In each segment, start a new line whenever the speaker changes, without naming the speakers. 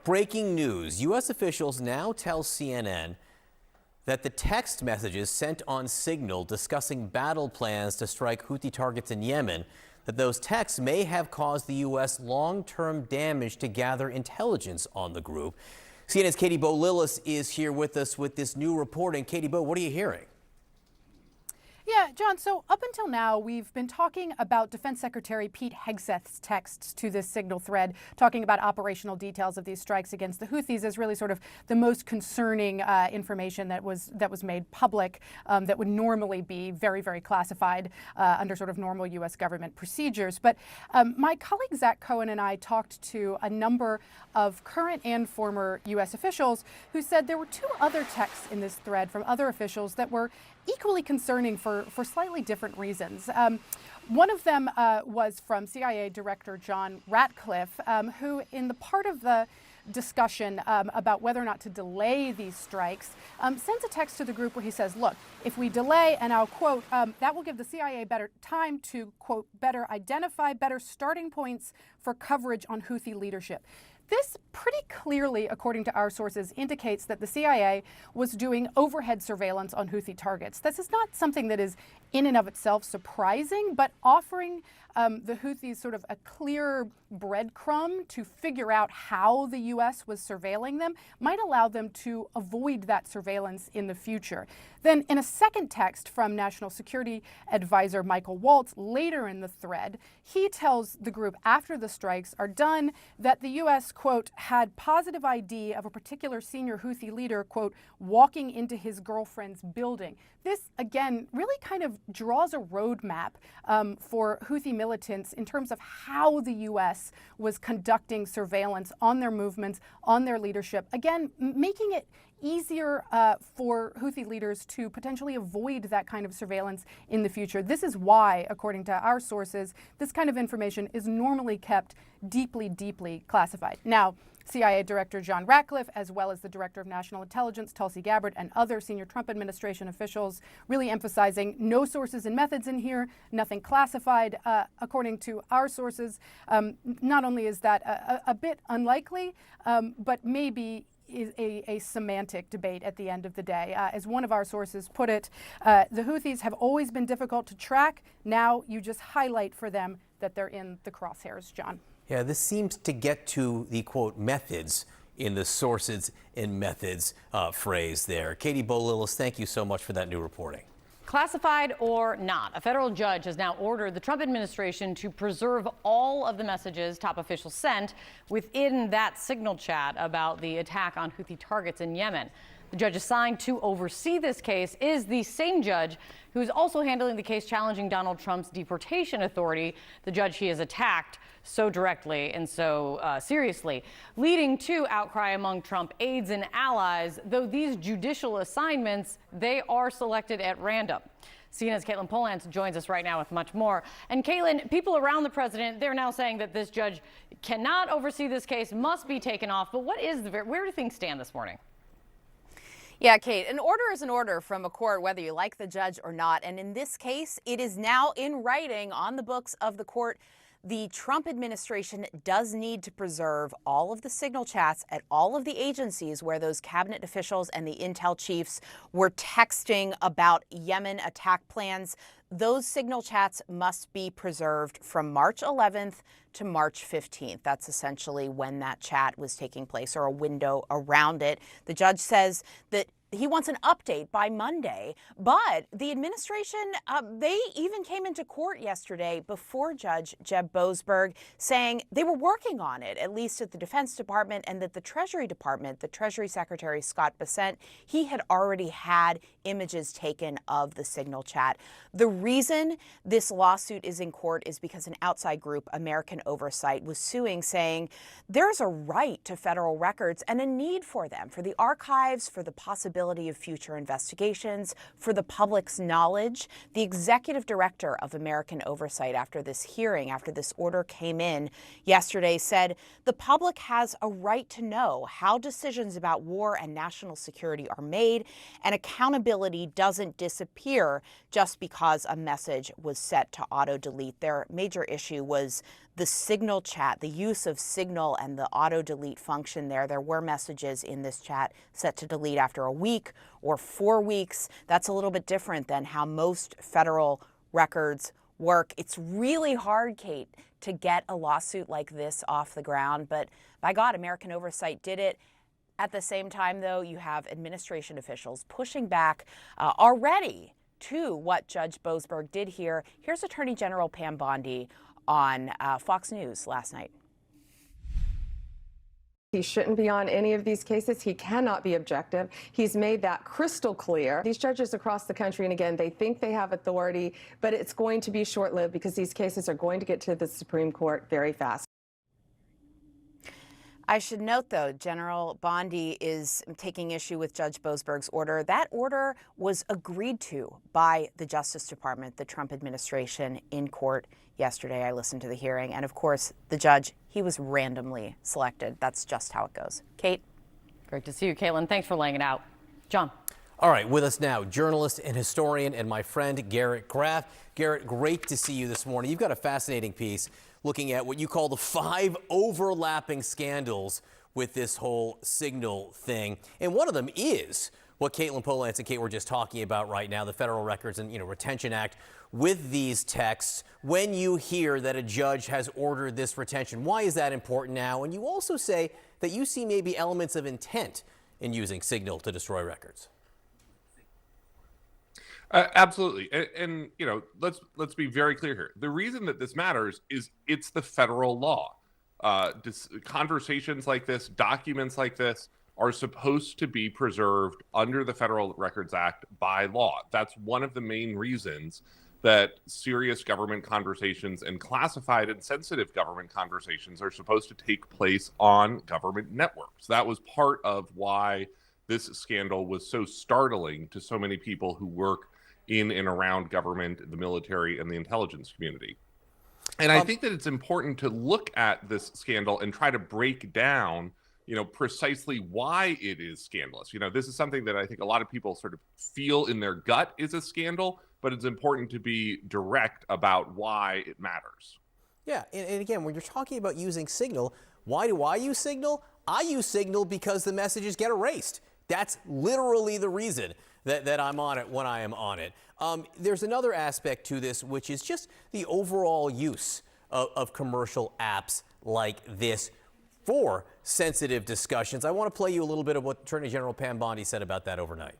Breaking news. U.S. officials now tell CNN that the text messages sent on Signal discussing battle plans to strike Houthi targets in Yemen, that those texts may have caused the U.S. long-term damage to gather intelligence on the group. CNN's Katie Bo-Lillis is here with us with this new reporting. Katie Bo, what are you hearing?
Yeah, John, so up until now, we've been talking about Defense Secretary Pete Hegseth's texts to this Signal thread, talking about operational details of these strikes against the Houthis as really sort of the most concerning information that was made public that would normally be very, very classified under sort of normal U.S. government procedures. But my colleague Zach Cohen and I talked to a number of current and former U.S. officials who said there were two other texts in this thread from other officials that were equally concerning for slightly different reasons. One of them was from CIA Director John Ratcliffe, who in the part of the discussion about whether or not to delay these strikes, sends a text to the group where he says, look, if we delay, and I'll quote, that will give the CIA better time to, quote, better identify better starting points for coverage on Houthi leadership. This pretty clearly, according to our sources, indicates that the CIA was doing overhead surveillance on Houthi targets. This is not something that is in and of itself surprising, but offering the Houthis sort of a clear breadcrumb to figure out how the U.S. was surveilling them might allow them to avoid that surveillance in the future. Then in a second text from National Security Advisor Michael Waltz later in the thread, he tells the group after the strikes are done that the U.S., quote, had positive ID of a particular senior Houthi leader, quote, walking into his girlfriend's building. This, again, really kind of draws a roadmap for Houthi militants in terms of how the U.S. was conducting surveillance on their movements, on their leadership, again, making it easier for Houthi leaders to potentially avoid that kind of surveillance in the future. This is why, according to our sources, this kind of information is normally kept deeply, deeply classified. Now, CIA Director John Ratcliffe, as well as the Director of National Intelligence, Tulsi Gabbard, and other senior Trump administration officials really emphasizing no sources and methods in here, nothing classified. According to our sources, not only is that a bit unlikely, but maybe is a semantic debate at the end of the day. As one of our sources put it, the Houthis have always been difficult to track. Now you just highlight for them that they're in the crosshairs, John.
Yeah, this seems to get to the, quote, methods in the sources and methods phrase there. Katie Bo-Lillis, thank you so much for that new reporting.
Classified or not, a federal judge has now ordered the Trump administration to preserve all of the messages top officials sent within that Signal chat about the attack on Houthi targets in Yemen. The judge assigned to oversee this case is the same judge who is also handling the case challenging Donald Trump's deportation authority, the judge he has attacked so directly and so seriously, leading to outcry among Trump aides and allies, though these judicial assignments, they are selected at random. CNN's Caitlin Polance joins us right now with much more. And Caitlin, people around the president, they're now saying that this judge cannot oversee this case, must be taken off. But where do things stand this morning?
Yeah, Kate, an order is an order from a court, whether you like the judge or not. And in this case, it is now in writing on the books of the court. The Trump administration does need to preserve all of the Signal chats at all of the agencies where those cabinet officials and the intel chiefs were texting about Yemen attack plans. Those Signal chats must be preserved from March 11th to March 15th. That's essentially when that chat was taking place, or a window around it. The judge says that he wants an update by Monday, but the administration, they even came into court yesterday before Judge Jeb Boasberg, saying they were working on it, at least at the Defense Department, and that the Treasury Department, the Treasury Secretary Scott Bessent, he had already had images taken of the Signal chat. The reason this lawsuit is in court is because an outside group, American Oversight, was suing, saying there's a right to federal records and a need for them, for the archives, for the possibility of future investigations, for the public's knowledge. The executive director of American Oversight, after this hearing, after this order came in yesterday, said the public has a right to know how decisions about war and national security are made, and accountability doesn't disappear just because a message was set to auto-delete. Their major issue was the Signal chat, the use of Signal and the auto delete function there were messages in this chat set to delete after a week or 4 weeks. That's a little bit different than how most federal records work. It's really hard, Kate, to get a lawsuit like this off the ground, but by God, American Oversight did it. At the same time, though, you have administration officials pushing back already to what Judge Boasberg did here. Here's Attorney General Pam Bondi on Fox News last night.
He shouldn't be on any of these cases. He cannot be objective. He's made that crystal clear. These judges across the country, and again, they think they have authority, but it's going to be short-lived because these cases are going to get to the Supreme Court very fast.
I should note, though, General Bondi is taking issue with Judge Boasberg's order. That order was agreed to by the Justice Department, the Trump administration, in court yesterday. I listened to the hearing. And of course, the judge, he was randomly selected. That's just how it goes. Kate?
Great to see you, Caitlin. Thanks for laying it out. John.
All right, with us now, journalist and historian and my friend Garrett Graff. Garrett, great to see you this morning. You've got a fascinating piece looking at what you call the 5 overlapping scandals with this whole Signal thing. And one of them is what Caitlin Polantz and Kate were just talking about right now, the Federal Records and Retention Act. With these texts, when you hear that a judge has ordered this retention, why is that important now? And you also say that you see maybe elements of intent in using Signal to destroy records.
Absolutely. And let's be very clear here. The reason that this matters is it's the federal law. Conversations like this, documents like this are supposed to be preserved under the Federal Records Act by law. That's one of the main reasons that serious government conversations and classified and sensitive government conversations are supposed to take place on government networks. That was part of why this scandal was so startling to so many people who work in and around government, the military, and the intelligence community. And I think that it's important to look at this scandal and try to break down, precisely why it is scandalous. This is something that I think a lot of people sort of feel in their gut is a scandal, but it's important to be direct about why it matters.
Yeah, and again, when you're talking about using Signal, why do I use Signal? I use Signal because the messages get erased. That's literally the reason that I'm on it when I am on it. There's another aspect to this, which is just the overall use of commercial apps like this for sensitive discussions. I want to play you a little bit of what Attorney General Pam Bondi said about that overnight.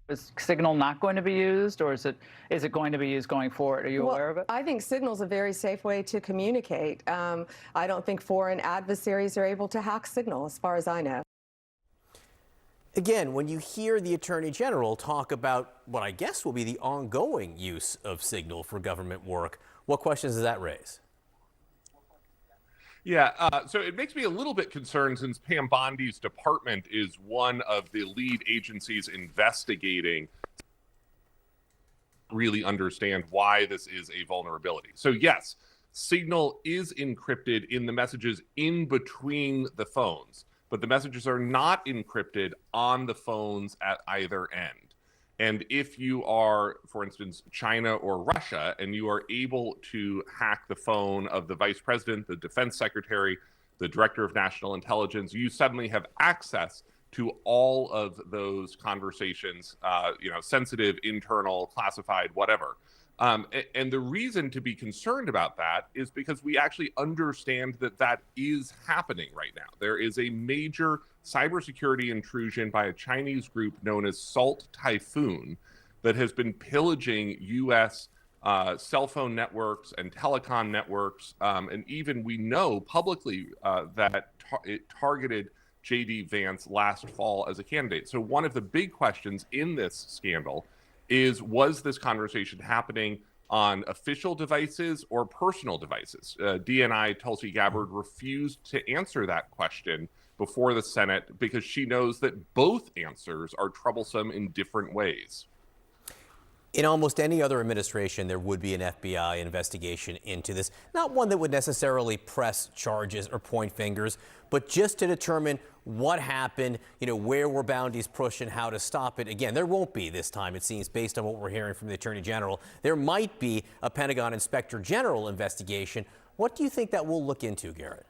Is Signal not going to be used, or is it going to be used going forward? Are you aware of it?
I think Signal's a very safe way to communicate. I don't think foreign adversaries are able to hack Signal, as far as I know.
Again, when you hear the Attorney General talk about what I guess will be the ongoing use of Signal for government work, what questions does that raise?
Yeah, so it makes me a little bit concerned since Pam Bondi's department is one of the lead agencies investigating really understand why this is a vulnerability. So yes, Signal is encrypted in the messages in between the phones, but the messages are not encrypted on the phones at either end. And if you are, for instance, China or Russia, and you are able to hack the phone of the vice president, the defense secretary, the director of national intelligence, you suddenly have access to all of those conversations, sensitive, internal, classified, whatever. And the reason to be concerned about that is because we actually understand that is happening right now. There is a major cybersecurity intrusion by a Chinese group known as Salt Typhoon that has been pillaging U.S. Cell phone networks and telecom networks. And even we know publicly that it targeted J.D. Vance last fall as a candidate. So one of the big questions in this scandal is, was this conversation happening on official devices or personal devices? DNI Tulsi Gabbard refused to answer that question before the Senate because she knows that both answers are troublesome in different ways.
In almost any other administration, there would be an FBI investigation into this. Not one that would necessarily press charges or point fingers, but just to determine what happened, where were boundaries pushed and how to stop it. Again, there won't be this time, it seems, based on what we're hearing from the Attorney General. There might be a Pentagon Inspector General investigation. What do you think that will look into, Garrett?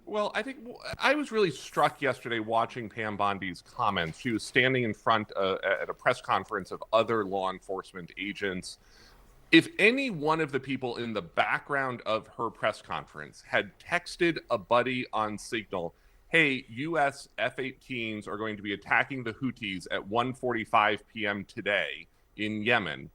Well, I think I was really struck yesterday watching Pam Bondi's comments. She was standing in front at a press conference of other law enforcement agents. If any one of the people in the background of her press conference had texted a buddy on Signal, hey, U.S. F-18s are going to be attacking the Houthis at 1:45 p.m. today in Yemen,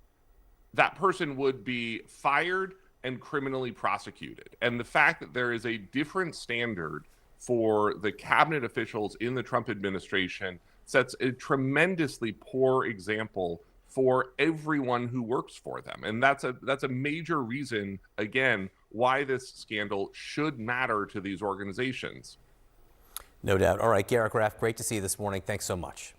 that person would be fired and criminally prosecuted. And the fact that there is a different standard for the cabinet officials in the Trump administration sets a tremendously poor example for everyone who works for them. And that's a major reason, again, why this scandal should matter to these organizations.
No doubt. All right, Garrett Graff, great to see you this morning. Thanks so much.